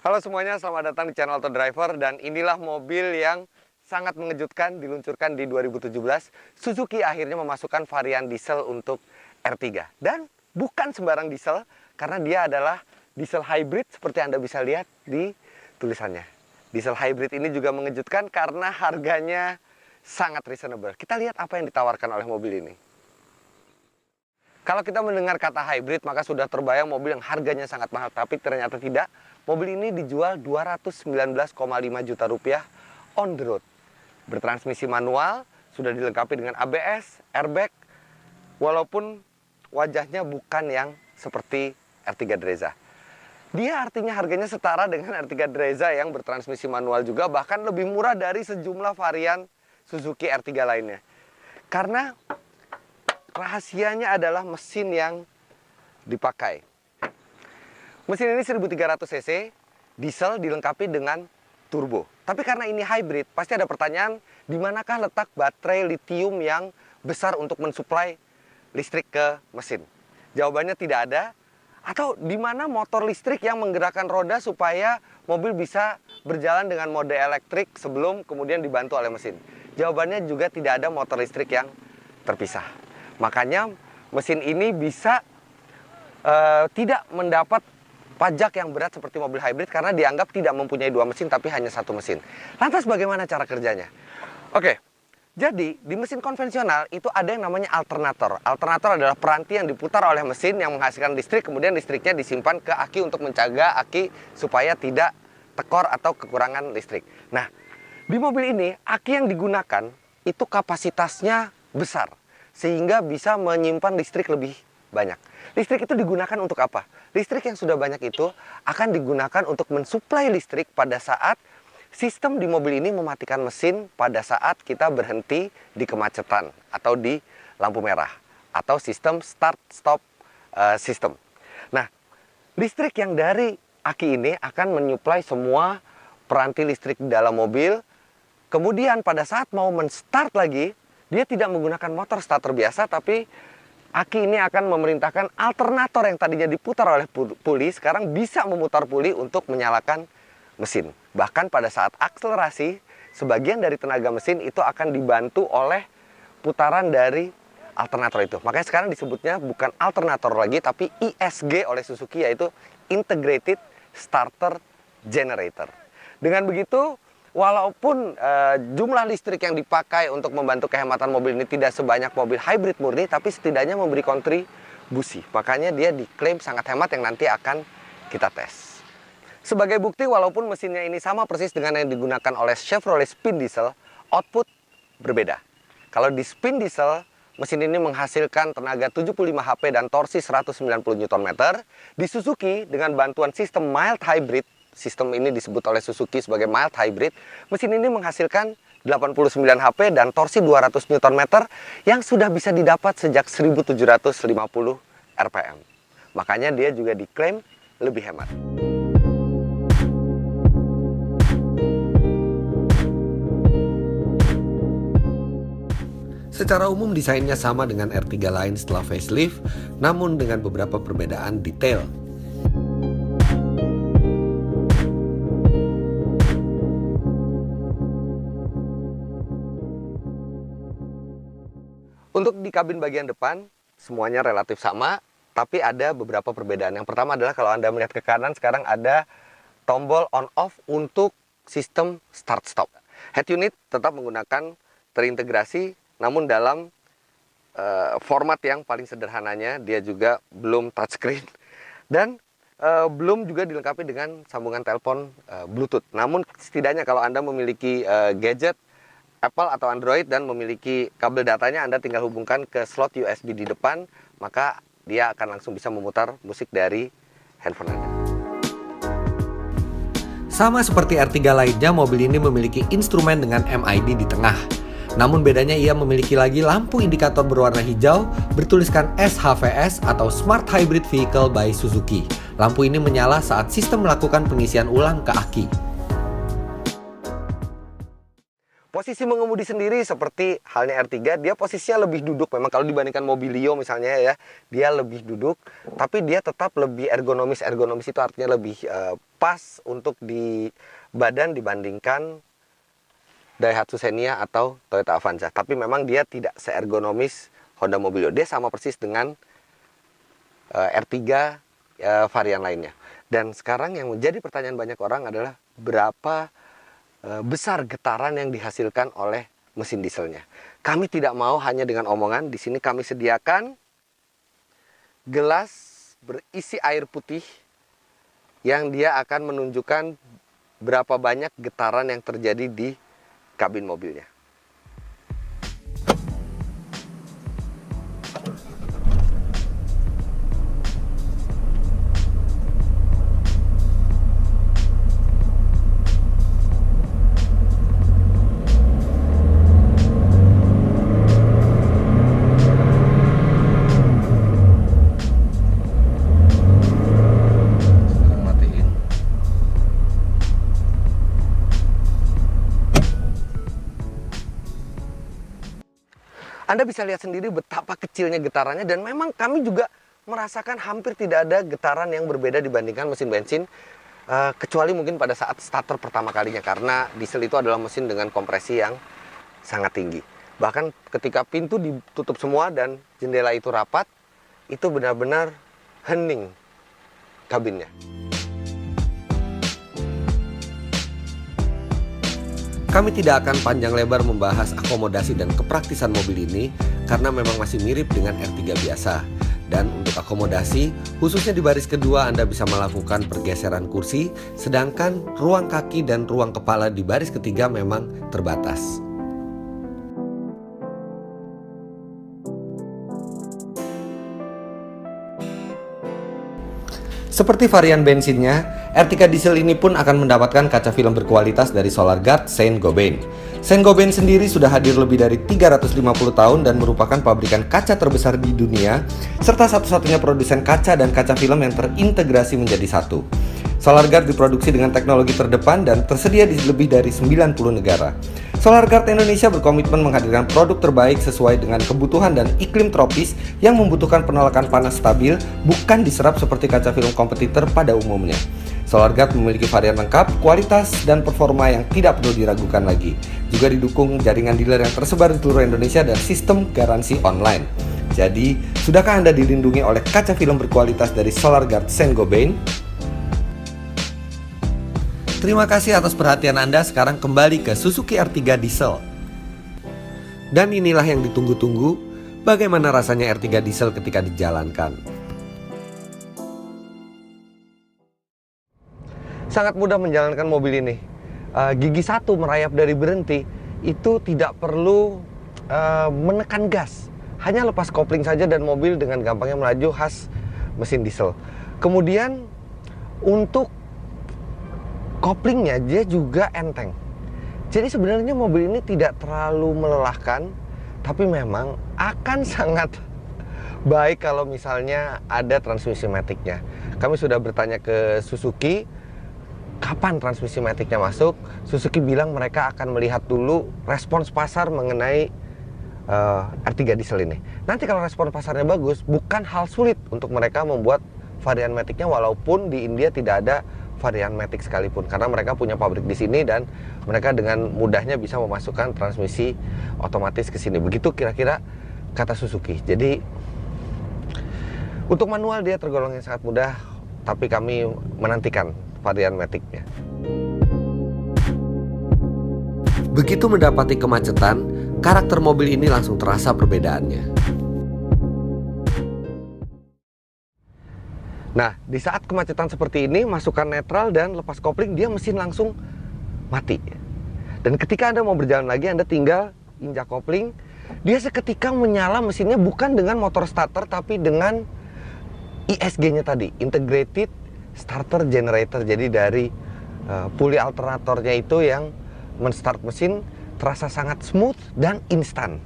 Halo semuanya, selamat datang di channel Auto Driver. Dan inilah mobil yang sangat mengejutkan diluncurkan di 2017. Suzuki akhirnya memasukkan varian diesel untuk R3. Dan bukan sembarang diesel, karena dia adalah diesel hybrid seperti Anda bisa lihat di tulisannya. Diesel hybrid ini juga mengejutkan karena harganya sangat reasonable. Kita lihat apa yang ditawarkan oleh mobil ini. Kalau kita mendengar kata hybrid, maka sudah terbayang mobil yang harganya sangat mahal. Tapi ternyata tidak. Mobil ini dijual 219,5 juta rupiah on the road. Bertransmisi manual, sudah dilengkapi dengan ABS, airbag, walaupun wajahnya bukan yang seperti R3 Dreza. Dia artinya harganya setara dengan R3 Dreza yang bertransmisi manual juga, bahkan lebih murah dari sejumlah varian Suzuki R3 lainnya. Karena rahasianya adalah mesin yang dipakai. Mesin ini 1300 cc, diesel dilengkapi dengan turbo. Tapi karena ini hybrid, pasti ada pertanyaan, di manakah letak baterai lithium yang besar untuk mensuplai listrik ke mesin? Jawabannya tidak ada. Atau di mana motor listrik yang menggerakkan roda supaya mobil bisa berjalan dengan mode elektrik sebelum kemudian dibantu oleh mesin? Jawabannya juga tidak ada motor listrik yang terpisah. Makanya mesin ini bisa tidak mendapat pajak yang berat seperti mobil hybrid karena dianggap tidak mempunyai dua mesin tapi hanya satu mesin. Lantas bagaimana cara kerjanya? Oke, jadi di mesin konvensional itu ada yang namanya alternator. Alternator adalah peranti yang diputar oleh mesin yang menghasilkan listrik, kemudian listriknya disimpan ke aki untuk mencegah aki supaya tidak tekor atau kekurangan listrik. Nah, di mobil ini aki yang digunakan itu kapasitasnya besar sehingga bisa menyimpan listrik lebih banyak. Listrik itu digunakan untuk apa? Listrik yang sudah banyak itu akan digunakan untuk mensuplai listrik pada saat sistem di mobil ini mematikan mesin pada saat kita berhenti di kemacetan atau di lampu merah atau sistem start-stop system. Nah, listrik yang dari aki ini akan menyuplai semua peranti listrik di dalam mobil. Kemudian pada saat mau men-start lagi, dia tidak menggunakan motor starter biasa, tapi aki ini akan memerintahkan alternator yang tadinya diputar oleh puli, sekarang bisa memutar puli untuk menyalakan mesin. Bahkan pada saat akselerasi, sebagian dari tenaga mesin itu akan dibantu oleh putaran dari alternator itu. Makanya sekarang disebutnya bukan alternator lagi, tapi ISG oleh Suzuki, yaitu Integrated Starter Generator. Dengan begitu, walaupun jumlah listrik yang dipakai untuk membantu kehematan mobil ini tidak sebanyak mobil hybrid murni, tapi setidaknya memberi kontribusi. Makanya dia diklaim sangat hemat yang nanti akan kita tes. Sebagai bukti, walaupun mesinnya ini sama persis dengan yang digunakan oleh Chevrolet Spin Diesel, output berbeda. Kalau di Spin Diesel, mesin ini menghasilkan tenaga 75 HP dan torsi 190 Nm. Di Suzuki, dengan bantuan sistem mild hybrid, sistem ini disebut oleh Suzuki sebagai mild hybrid, mesin ini menghasilkan 89 HP dan torsi 200 Nm yang sudah bisa didapat sejak 1750 RPM. Makanya dia juga diklaim lebih hemat. Secara umum desainnya sama dengan R3 lain setelah facelift, namun dengan beberapa perbedaan detail. Untuk di kabin bagian depan, semuanya relatif sama, tapi ada beberapa perbedaan. Yang pertama adalah kalau Anda melihat ke kanan, sekarang ada tombol on-off untuk sistem start-stop. Head unit tetap menggunakan terintegrasi, namun dalam format yang paling sederhananya, dia juga belum touchscreen. Dan belum juga dilengkapi dengan sambungan telepon Bluetooth. Namun setidaknya kalau Anda memiliki gadget Apple atau Android dan memiliki kabel datanya, Anda tinggal hubungkan ke slot USB di depan, maka dia akan langsung bisa memutar musik dari handphone Anda. Sama seperti R3 lainnya, mobil ini memiliki instrumen dengan MID di tengah. Namun bedanya ia memiliki lagi lampu indikator berwarna hijau bertuliskan SHVS atau Smart Hybrid Vehicle by Suzuki. Lampu ini menyala saat sistem melakukan pengisian ulang ke aki. posisi mengemudi sendiri seperti halnya R3, dia posisinya lebih duduk. Memang kalau dibandingkan Mobilio misalnya ya, dia lebih duduk, tapi dia tetap lebih ergonomis. Ergonomis itu artinya lebih pas untuk di badan dibandingkan Daihatsu Xenia atau Toyota Avanza. Tapi memang dia tidak seergonomis Honda Mobilio. Dia sama persis dengan R3 varian lainnya. Dan sekarang yang menjadi pertanyaan banyak orang adalah berapa besar getaran yang dihasilkan oleh mesin dieselnya. Kami tidak mau hanya dengan omongan. Di sini kami sediakan gelas berisi air putih yang dia akan menunjukkan berapa banyak getaran yang terjadi di kabin mobilnya. Anda bisa lihat sendiri betapa kecilnya getarannya, dan memang kami juga merasakan hampir tidak ada getaran yang berbeda dibandingkan mesin bensin, kecuali mungkin pada saat starter pertama kalinya, karena diesel itu adalah mesin dengan kompresi yang sangat tinggi. Bahkan ketika pintu ditutup semua dan jendela itu rapat, itu benar-benar hening kabinnya. Kami tidak akan panjang lebar membahas akomodasi dan kepraktisan mobil ini karena memang masih mirip dengan R3 biasa. Dan untuk akomodasi, khususnya di baris kedua Anda bisa melakukan pergeseran kursi, sedangkan ruang kaki dan ruang kepala di baris ketiga memang terbatas. Seperti varian bensinnya, R3 diesel ini pun akan mendapatkan kaca film berkualitas dari Solarguard Saint-Gobain. Saint-Gobain sendiri sudah hadir lebih dari 350 tahun dan merupakan pabrikan kaca terbesar di dunia, serta satu-satunya produsen kaca dan kaca film yang terintegrasi menjadi satu. Solarguard diproduksi dengan teknologi terdepan dan tersedia di lebih dari 90 negara. Solarguard Indonesia berkomitmen menghadirkan produk terbaik sesuai dengan kebutuhan dan iklim tropis yang membutuhkan penolakan panas stabil, bukan diserap seperti kaca film kompetitor pada umumnya. Solarguard memiliki varian lengkap, kualitas, dan performa yang tidak perlu diragukan lagi. Juga didukung jaringan dealer yang tersebar di seluruh Indonesia dan sistem garansi online. Jadi, sudahkah Anda dilindungi oleh kaca film berkualitas dari Solarguard Saint-Gobain? Terima kasih atas perhatian Anda. Sekarang kembali ke Suzuki R3 Diesel. Dan inilah yang ditunggu-tunggu, bagaimana rasanya R3 Diesel ketika dijalankan. Sangat mudah menjalankan mobil ini. Gigi satu merayap dari berhenti, itu tidak perlu menekan gas. Hanya lepas kopling saja dan mobil dengan gampangnya melaju, khas mesin diesel. Kemudian untuk koplingnya dia juga enteng. Jadi sebenarnya mobil ini tidak terlalu melelahkan, tapi memang akan sangat baik kalau misalnya ada transmisi maticnya. Kami sudah bertanya ke Suzuki kapan transmisi maticnya masuk. Suzuki bilang mereka akan melihat dulu respons pasar mengenai R3 diesel ini. Nanti kalau respons pasarnya bagus, bukan hal sulit untuk mereka membuat varian maticnya, walaupun di India tidak ada varian matic sekalipun, karena mereka punya pabrik di sini dan mereka dengan mudahnya bisa memasukkan transmisi otomatis ke sini. Begitu kira-kira kata Suzuki. Jadi untuk manual dia tergolong yang sangat mudah, tapi kami menantikan varian maticnya. Begitu mendapati kemacetan, karakter mobil ini langsung terasa perbedaannya. Nah, di saat kemacetan seperti ini, masukkan netral dan lepas kopling, dia mesin langsung mati. Dan ketika Anda mau berjalan lagi, Anda tinggal injak kopling, dia seketika menyala mesinnya, bukan dengan motor starter, tapi dengan ISG-nya tadi, Integrated Starter Generator. Jadi dari puli alternatornya itu yang men-start mesin terasa sangat smooth dan instan.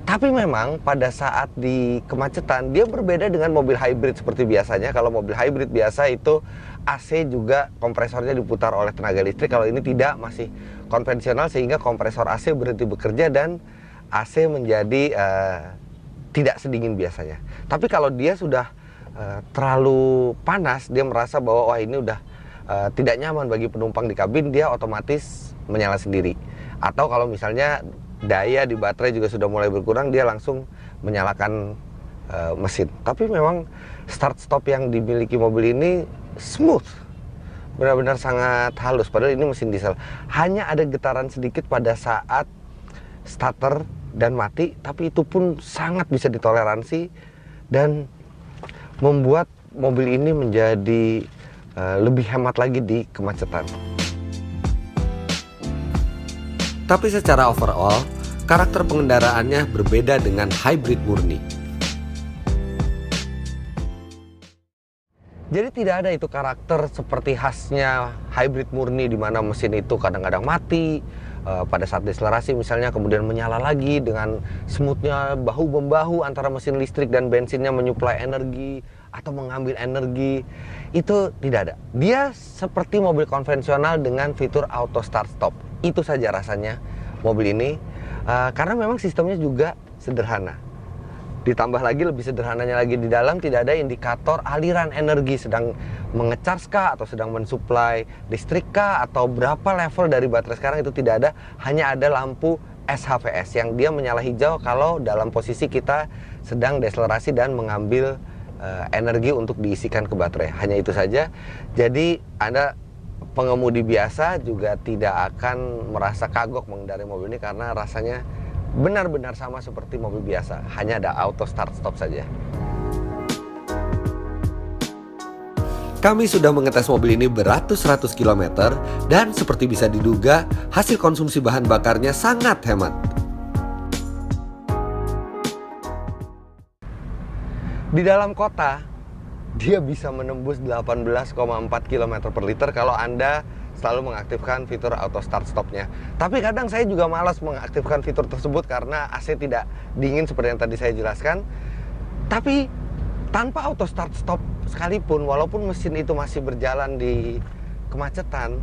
Tapi memang pada saat di kemacetan dia berbeda dengan mobil hybrid seperti biasanya. Kalau mobil hybrid biasa itu AC juga kompresornya diputar oleh tenaga listrik. Kalau ini tidak, masih konvensional, sehingga kompresor AC berhenti bekerja dan AC menjadi tidak sedingin biasanya. Tapi kalau dia sudah terlalu panas, dia merasa bahwa wah ini udah tidak nyaman bagi penumpang di kabin, dia otomatis menyala sendiri. Atau kalau misalnya daya di baterai juga sudah mulai berkurang, dia langsung menyalakan mesin. Tapi memang start stop yang dimiliki mobil ini smooth, benar-benar sangat halus. Padahal ini mesin diesel. Hanya ada getaran sedikit pada saat starter dan mati, tapi itu pun sangat bisa ditoleransi dan membuat mobil ini menjadi lebih hemat lagi di kemacetan. Tapi secara overall, karakter pengendaraannya berbeda dengan hybrid murni. Jadi tidak ada itu karakter seperti khasnya hybrid murni, di mana mesin itu kadang-kadang mati pada saat deselerasi misalnya, kemudian menyala lagi dengan smoothnya bahu-membahu antara mesin listrik dan bensinnya menyuplai energi atau mengambil energi. Itu tidak ada. Dia seperti mobil konvensional dengan fitur auto start stop. Itu saja rasanya mobil ini, karena memang sistemnya juga sederhana. Ditambah lagi lebih sederhananya lagi, di dalam tidak ada indikator aliran energi, sedang mengecharge kah atau sedang mensuplai listrik kah atau berapa level dari baterai sekarang, itu tidak ada. Hanya ada lampu SHVS yang dia menyala hijau kalau dalam posisi kita sedang deselerasi dan mengambil energi untuk diisikan ke baterai. Hanya itu saja. Jadi Anda pengemudi biasa juga tidak akan merasa kagok mengendarai mobil ini, karena rasanya benar-benar sama seperti mobil biasa, hanya ada auto start stop saja. Kami sudah mengetes mobil ini beratus-ratus kilometer dan seperti bisa diduga, hasil konsumsi bahan bakarnya sangat hemat. Di dalam kota, dia bisa menembus 18,4 km per liter kalau Anda selalu mengaktifkan fitur auto start stopnya. Tapi kadang saya juga malas mengaktifkan fitur tersebut karena AC tidak dingin seperti yang tadi saya jelaskan. Tapi tanpa auto start stop sekalipun, walaupun mesin itu masih berjalan di kemacetan,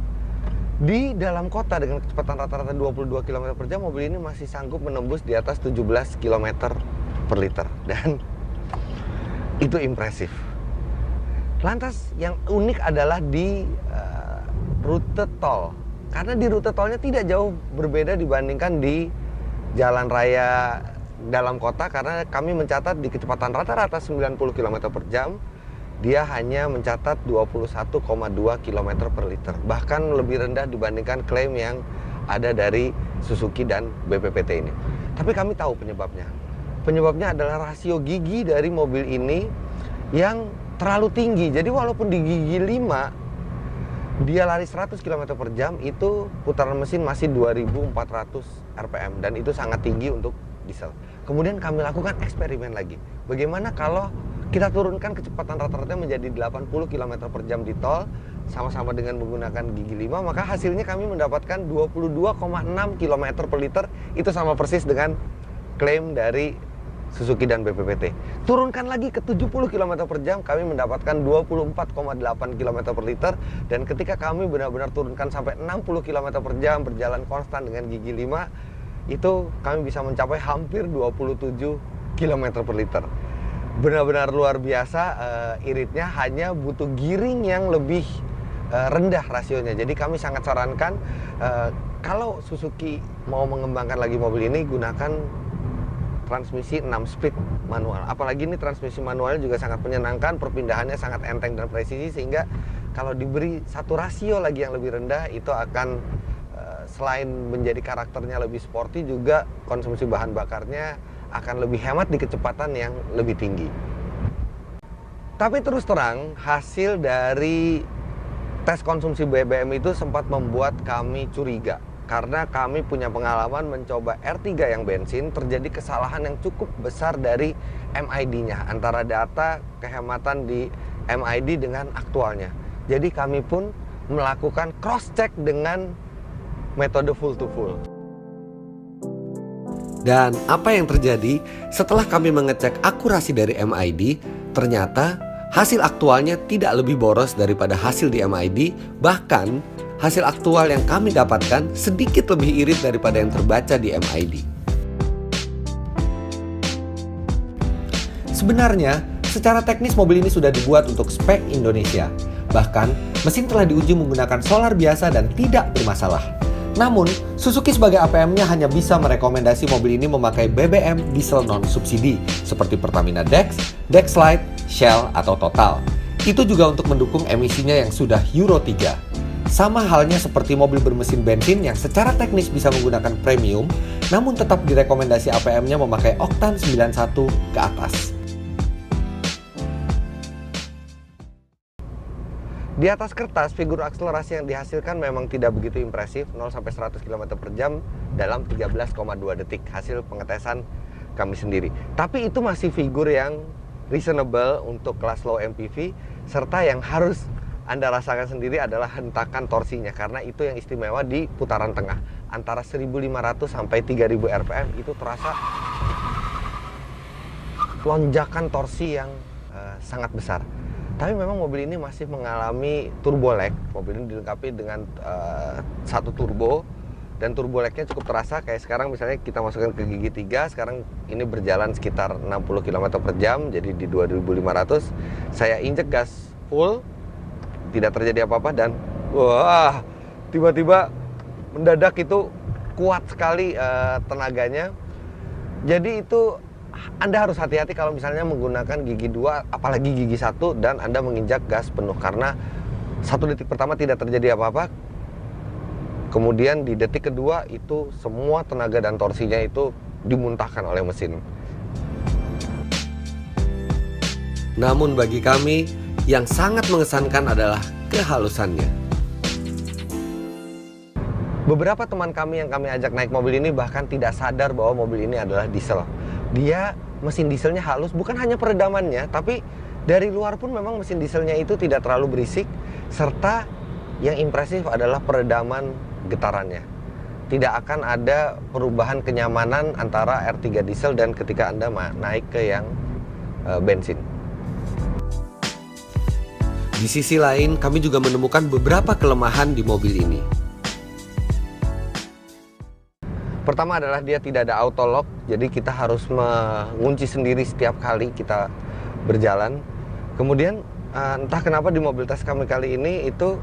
di dalam kota dengan kecepatan rata-rata 22 km per jam, mobil ini masih sanggup menembus di atas 17 km per liter. Dan itu impresif. Lantas yang unik adalah di rute tol, karena di rute tolnya tidak jauh berbeda dibandingkan di jalan raya dalam kota, karena kami mencatat di kecepatan rata-rata 90 km per jam, dia hanya mencatat 21,2 km per liter, bahkan lebih rendah dibandingkan klaim yang ada dari Suzuki dan BPPT ini. Tapi kami tahu penyebabnya. Penyebabnya adalah rasio gigi dari mobil ini yang terlalu tinggi. Jadi walaupun di gigi 5 dia lari 100 km per jam, itu putaran mesin masih 2400 rpm, dan itu sangat tinggi untuk diesel. Kemudian kami lakukan eksperimen lagi. Bagaimana kalau kita turunkan kecepatan rata-rata menjadi 80 km per jam di tol, sama-sama dengan menggunakan gigi 5, maka hasilnya kami mendapatkan 22,6 km per liter. Itu sama persis dengan klaim dari Suzuki dan BPPT. Turunkan lagi ke 70 km per jam, kami mendapatkan 24,8 km per liter. Dan ketika kami benar-benar turunkan sampai 60 km per jam berjalan konstan dengan gigi 5, itu kami bisa mencapai hampir 27 km per liter. Benar-benar luar biasa iritnya, hanya butuh giring yang lebih rendah rasionya. Jadi kami sangat sarankan kalau Suzuki mau mengembangkan lagi mobil ini, gunakan transmisi 6 speed manual. Apalagi ini transmisi manualnya juga sangat menyenangkan, perpindahannya sangat enteng dan presisi, sehingga kalau diberi satu rasio lagi yang lebih rendah, itu akan selain menjadi karakternya lebih sporty, juga konsumsi bahan bakarnya akan lebih hemat di kecepatan yang lebih tinggi. Tapi terus terang, hasil dari tes konsumsi BBM itu sempat membuat kami curiga. Karena kami punya pengalaman mencoba R3 yang bensin, terjadi kesalahan yang cukup besar dari MID-nya, antara data kehematan di MID dengan aktualnya. Jadi kami pun melakukan cross-check dengan metode full to full. Dan apa yang terjadi setelah kami mengecek akurasi dari MID, ternyata Hasil aktualnya tidak lebih boros daripada hasil di MID, bahkan hasil aktual yang kami dapatkan sedikit lebih irit daripada yang terbaca di MID. Sebenarnya, secara teknis mobil ini sudah dibuat untuk spek Indonesia. Bahkan, mesin telah diuji menggunakan solar biasa dan tidak bermasalah. Namun, Suzuki sebagai APM-nya hanya bisa merekomendasi mobil ini memakai BBM diesel non-subsidi seperti Pertamina Dex, Dexlite, Shell, atau Total. Itu juga untuk mendukung emisinya yang sudah Euro 3. Sama halnya seperti mobil bermesin bensin yang secara teknis bisa menggunakan premium, namun tetap direkomendasi APM-nya memakai oktan 91 ke atas. Di atas kertas, figur akselerasi yang dihasilkan memang tidak begitu impresif, 0-100 km per jam dalam 13,2 detik, hasil pengetesan kami sendiri. Tapi itu masih figur yang reasonable untuk kelas low MPV, serta yang harus Anda rasakan sendiri adalah hentakan torsinya, karena itu yang istimewa di putaran tengah. Antara 1.500 sampai 3.000 RPM itu terasa lonjakan torsi yang sangat besar. Tapi memang mobil ini masih mengalami turbo lag. Mobil ini dilengkapi dengan satu turbo, dan turbo lag-nya cukup terasa. Kayak sekarang misalnya kita masukkan ke gigi 3, sekarang ini berjalan sekitar 60 km per jam, jadi di 2500. Saya injek gas full, tidak terjadi apa-apa, dan wah, tiba-tiba mendadak itu kuat sekali tenaganya. Jadi itu Anda harus hati-hati kalau misalnya menggunakan gigi 2, apalagi gigi 1, dan Anda menginjak gas penuh, karena 1 detik pertama tidak terjadi apa-apa, kemudian di detik kedua itu semua tenaga dan torsinya itu dimuntahkan oleh mesin. Namun bagi kami, yang sangat mengesankan adalah kehalusannya. Beberapa teman kami yang kami ajak naik mobil ini bahkan tidak sadar bahwa mobil ini adalah diesel. Dia mesin dieselnya halus, bukan hanya peredamannya, tapi dari luar pun memang mesin dieselnya itu tidak terlalu berisik, serta yang impresif adalah peredaman getarannya. Tidak akan ada perubahan kenyamanan antara R3 diesel dan ketika Anda naik ke yang bensin. Di sisi lain, kami juga menemukan beberapa kelemahan di mobil ini. Pertama adalah dia tidak ada auto lock, jadi kita harus mengunci sendiri setiap kali kita berjalan. Kemudian entah kenapa di mobil tes kami kali ini itu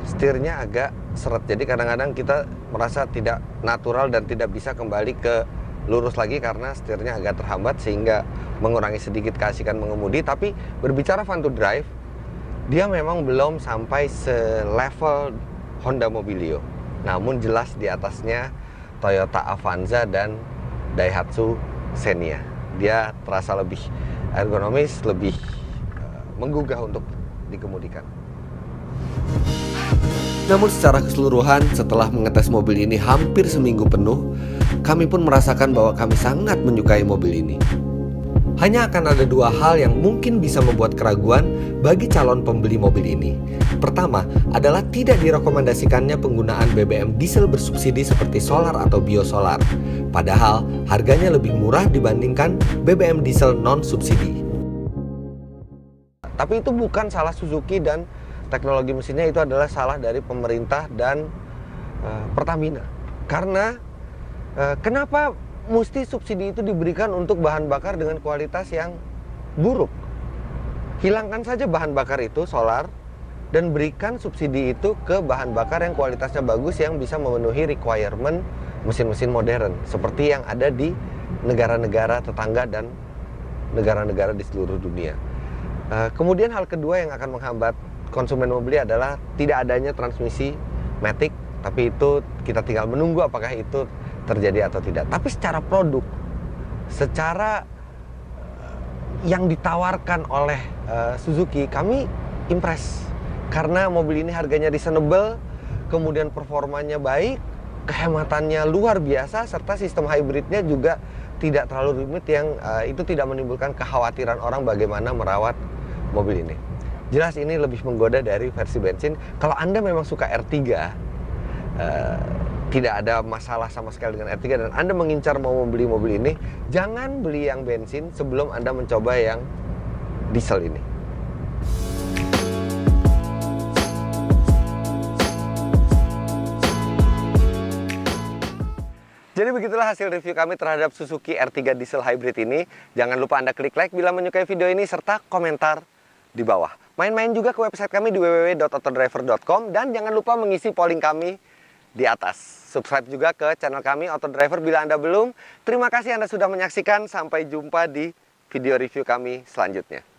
setirnya agak seret, jadi kadang-kadang kita merasa tidak natural dan tidak bisa kembali ke lurus lagi karena setirnya agak terhambat, sehingga mengurangi sedikit keasikan mengemudi. Tapi berbicara fun to drive, dia memang belum sampai selevel Honda Mobilio, namun jelas di atasnya Toyota Avanza dan Daihatsu Xenia. Dia terasa lebih ergonomis, lebih menggugah untuk dikemudikan. Namun secara keseluruhan, setelah mengetes mobil ini hampir seminggu penuh, kami pun merasakan bahwa kami sangat menyukai mobil ini. Hanya akan ada 2 hal yang mungkin bisa membuat keraguan bagi calon pembeli mobil ini. Pertama adalah tidak direkomendasikannya penggunaan BBM diesel bersubsidi seperti solar atau biosolar. Padahal harganya lebih murah dibandingkan BBM diesel non-subsidi. Tapi itu bukan salah Suzuki dan teknologi mesinnya, itu adalah salah dari pemerintah dan Pertamina. Karena kenapa mesti subsidi itu diberikan untuk bahan bakar dengan kualitas yang buruk? Hilangkan saja bahan bakar itu, solar, dan berikan subsidi itu ke bahan bakar yang kualitasnya bagus, yang bisa memenuhi requirement mesin-mesin modern seperti yang ada di negara-negara tetangga dan negara-negara di seluruh dunia. Kemudian hal kedua yang akan menghambat konsumen mobil adalah tidak adanya transmisi matic, tapi itu kita tinggal menunggu apakah itu terjadi atau tidak. Tapi secara produk, secara yang ditawarkan oleh Suzuki, kami impress. Karena mobil ini harganya reasonable, kemudian performanya baik, kehematannya luar biasa, serta sistem hybridnya juga tidak terlalu rumit, yang itu tidak menimbulkan kekhawatiran orang bagaimana merawat mobil ini. Jelas ini lebih menggoda dari versi bensin. Kalau Anda memang suka R3, tidak ada masalah sama sekali dengan R3, dan Anda mengincar mau membeli mobil ini, jangan beli yang bensin sebelum Anda mencoba yang diesel ini. Jadi begitulah hasil review kami terhadap Suzuki R3 Diesel Hybrid ini. Jangan lupa Anda klik like bila menyukai video ini serta komentar di bawah. Main-main juga ke website kami di www.autodriver.com dan jangan lupa mengisi polling kami di atas. Subscribe juga ke channel kami Autodriver bila Anda belum. Terima kasih Anda sudah menyaksikan. Sampai jumpa di video review kami selanjutnya.